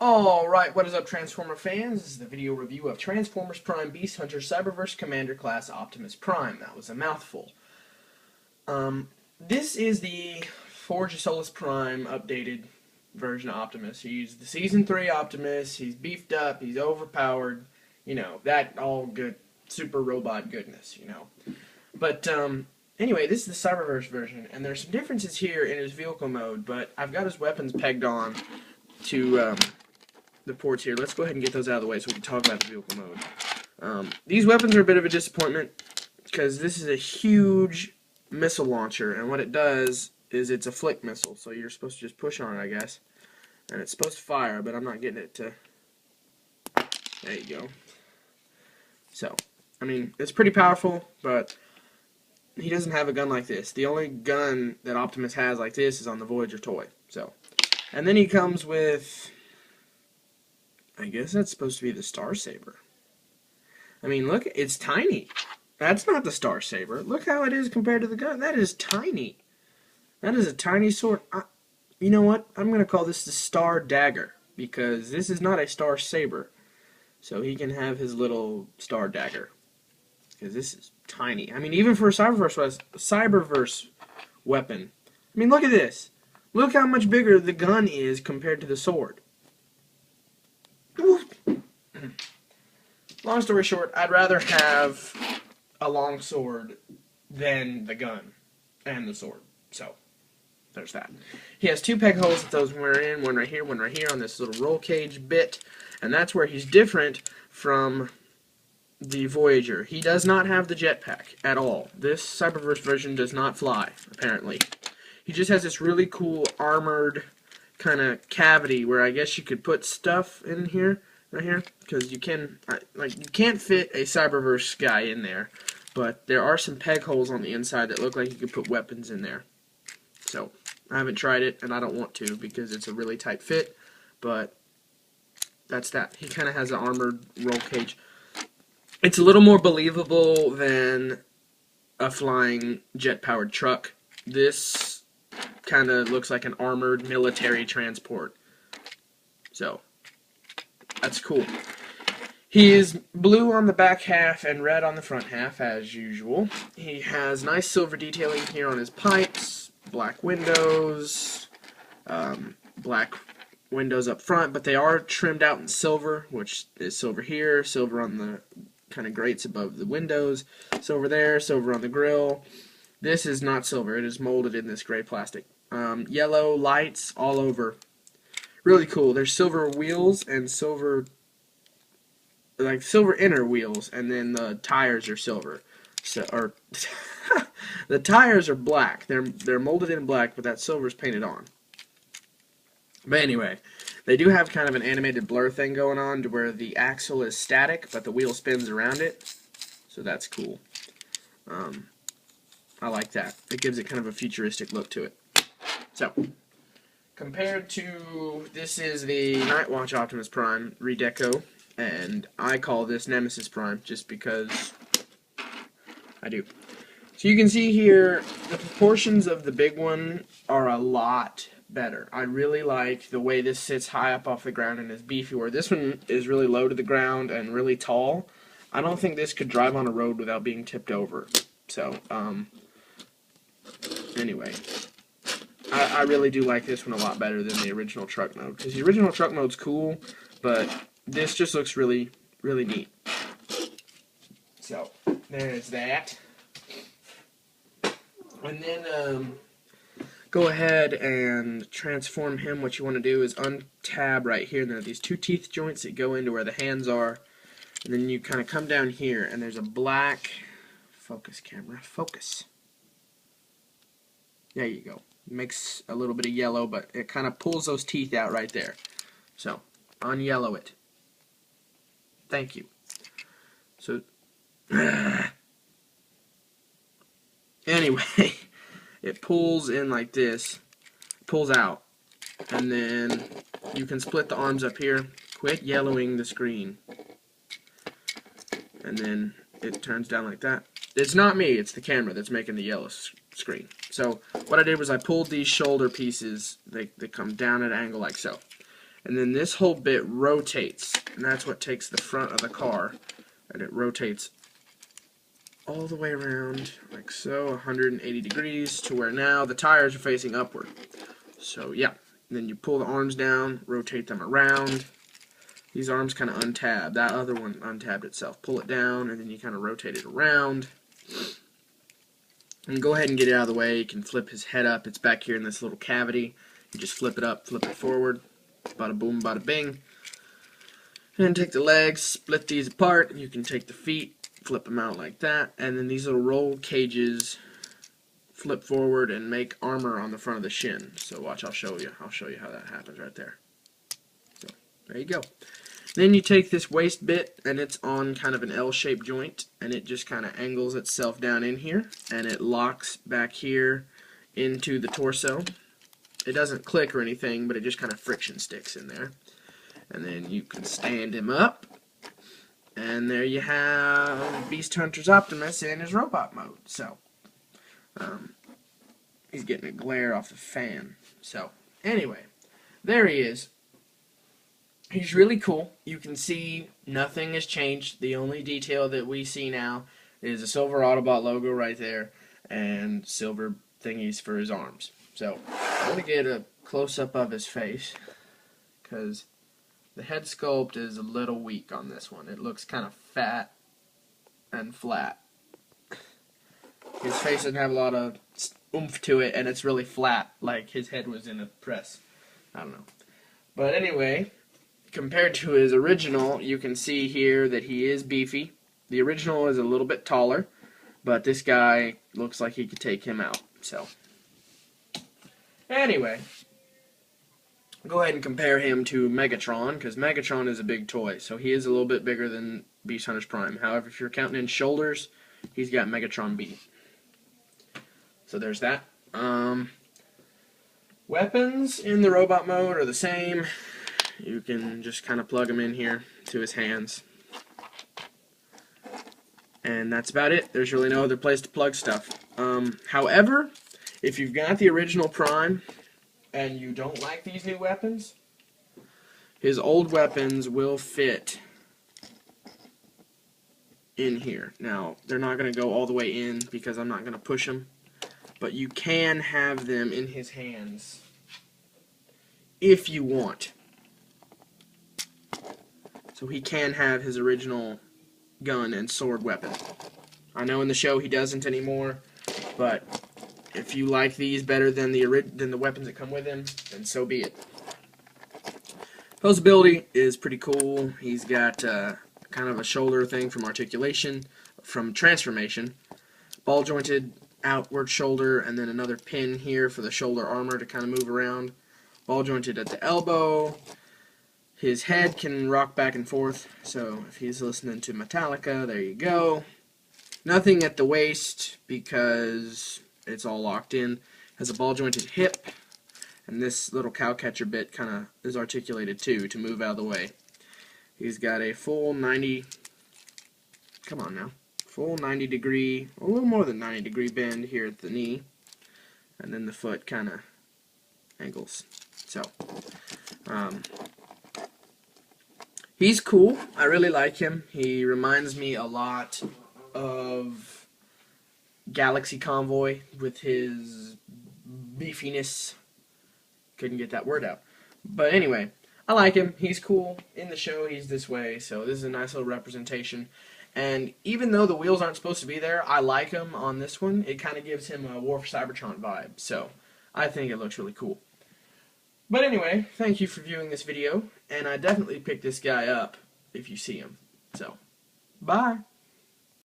Alright, what is up, Transformer fans? This is the video review of Transformers Prime Beast Hunter Cyberverse Commander Class Optimus Prime. That was a mouthful. This is the Forge of Solus Prime updated version of Optimus. He's the Season 3 Optimus, he's beefed up, he's overpowered, that all good, super robot goodness, But, anyway, this is the Cyberverse version, and there's some differences here in his vehicle mode, but I've got his weapons pegged on to, the ports here. Let's go ahead and get those out of the way so we can talk about the vehicle mode. These weapons are a bit of a disappointment because this is a huge missile launcher, and what it does is it's a flick missile, so you're supposed to just push on it, I guess, and it's supposed to fire, but I'm not getting it to. There you go. So, I mean, it's pretty powerful, but he doesn't have a gun like this. The only gun that Optimus has like this is on the Voyager toy. So, and then he comes with, I guess that's supposed to be the Star Saber. I mean, look, it's tiny. That's not the Star Saber. Look how it is compared to the gun. That is tiny. That is a tiny sword. You know what? I'm going to call this the Star Dagger, because this is not a Star Saber. So he can have his little Star Dagger, because this is tiny. I mean, even for a Cyberverse weapon. I mean, look at this. Look how much bigger the gun is compared to the sword. Long story short, I'd rather have a long sword than the gun and the sword. So, there's that. He has two peg holes that those were in, one right here on this little roll cage bit, and that's where he's different from the Voyager. He does not have the jetpack at all. This Cyberverse version does not fly, apparently. He just has this really cool armored kind of cavity where I guess you could put stuff in here, right here, because you can, you can't fit a Cyberverse guy in there, but there are some peg holes on the inside that look like you could put weapons in there. So, I haven't tried it, and I don't want to because it's a really tight fit, but that's that. He kind of has an armored roll cage. It's a little more believable than a flying jet-powered truck. This kind of looks like an armored military transport. So, that's cool. He is blue on the back half and red on the front half, as usual. He has nice silver detailing here on his pipes, black windows up front, but they are trimmed out in silver, which is silver here, silver on the kind of grates above the windows, silver there, silver on the grill. This is not silver, it is molded in this gray plastic. Yellow lights all over. Really cool. There's silver wheels and silver inner wheels, and then the tires are silver. So, the tires are black. They're molded in black, but that silver's painted on. But anyway, they do have kind of an animated blur thing going on to where the axle is static, but the wheel spins around it. So that's cool. I like that. It gives it kind of a futuristic look to it. So, compared to, this is the Nightwatch Optimus Prime redeco, and I call this Nemesis Prime just because I do. So you can see here, the proportions of the big one are a lot better. I really like the way this sits high up off the ground and is beefy, where this one is really low to the ground and really tall. I don't think this could drive on a road without being tipped over. So, anyway, I really do like this one a lot better than the original truck mode, because the original truck mode's cool, but this just looks really, really neat. So, there's that. And then, go ahead and transform him. What you want to do is untab right here, and there are these two teeth joints that go into where the hands are, and then you kind of come down here, and there's a black, focus camera, focus. There you go. It makes a little bit of yellow, but it kind of pulls those teeth out right there. So, unyellow it. Thank you. So, anyway, it pulls in like this, pulls out, and then you can split the arms up here. Quit yellowing the screen. And then it turns down like that. It's not me, it's the camera that's making the yellow screen. So what I did was I pulled these shoulder pieces, they come down at an angle like so. And then this whole bit rotates, and that's what takes the front of the car, and it rotates all the way around, like so, 180 degrees, to where now the tires are facing upward. So yeah, and then you pull the arms down, rotate them around. These arms kind of untab. That other one untabbed itself. Pull it down, and then you kind of rotate it around. And go ahead and get it out of the way. You can flip his head up. It's back here in this little cavity. You just flip it up, flip it forward. Bada boom, bada bing. And take the legs, split these apart. You can take the feet, flip them out like that. And then these little roll cages flip forward and make armor on the front of the shin. So watch, I'll show you. I'll show you how that happens right there. So there you go. Then you take this waist bit, and it's on kind of an L-shaped joint, and it just kind of angles itself down in here, and it locks back here into the torso. It doesn't click or anything, but it just kind of friction sticks in there. And then you can stand him up, and there you have Beast Hunter's Optimus in his robot mode. So, he's getting a glare off the fan. So, anyway, there he is. He's really cool. You can see nothing has changed. The only detail that we see now is a silver Autobot logo right there and silver thingies for his arms. So I'm going to get a close-up of his face because the head sculpt is a little weak on this one. It looks kind of fat and flat. His face doesn't have a lot of oomph to it, and it's really flat, like his head was in a press. I don't know. But anyway, compared to his original, you can see here that he is beefy. The original is a little bit taller, but this guy looks like he could take him out. So, anyway, go ahead and compare him to Megatron, because Megatron is a big toy, so he is a little bit bigger than Beast Hunter's Prime. However, if you're counting in shoulders, he's got Megatron beat. So there's that. Weapons in the robot mode are the same. You can just kind of plug them in here to his hands. And that's about it. There's really no other place to plug stuff. However, if you've got the original Prime and you don't like these new weapons, his old weapons will fit in here. Now, they're not going to go all the way in because I'm not going to push them, but you can have them in his hands if you want. So he can have his original gun and sword weapon. I know in the show he doesn't anymore, but if you like these better than the weapons that come with him, then so be it. Posability is pretty cool. He's got kind of a shoulder thing from articulation, from transformation, ball jointed outward shoulder, and then another pin here for the shoulder armor to kind of move around. Ball jointed at the elbow. His head can rock back and forth, so if he's listening to Metallica, there you go. Nothing at the waist because it's all locked in. Has a ball jointed hip, and this little cowcatcher bit kind of is articulated too to move out of the way. He's got a full 90, come on now, full 90 degree, a little more than 90 degree bend here at the knee, and then the foot kind of angles. So, he's cool. I really like him. He reminds me a lot of Galaxy Convoy with his beefiness. Couldn't get that word out. But anyway, I like him. He's cool. In the show, he's this way, so this is a nice little representation. And even though the wheels aren't supposed to be there, I like him on this one. It kind of gives him a War for Cybertron vibe, so I think it looks really cool. But anyway, thank you for viewing this video, and I definitely pick this guy up if you see him. So, bye!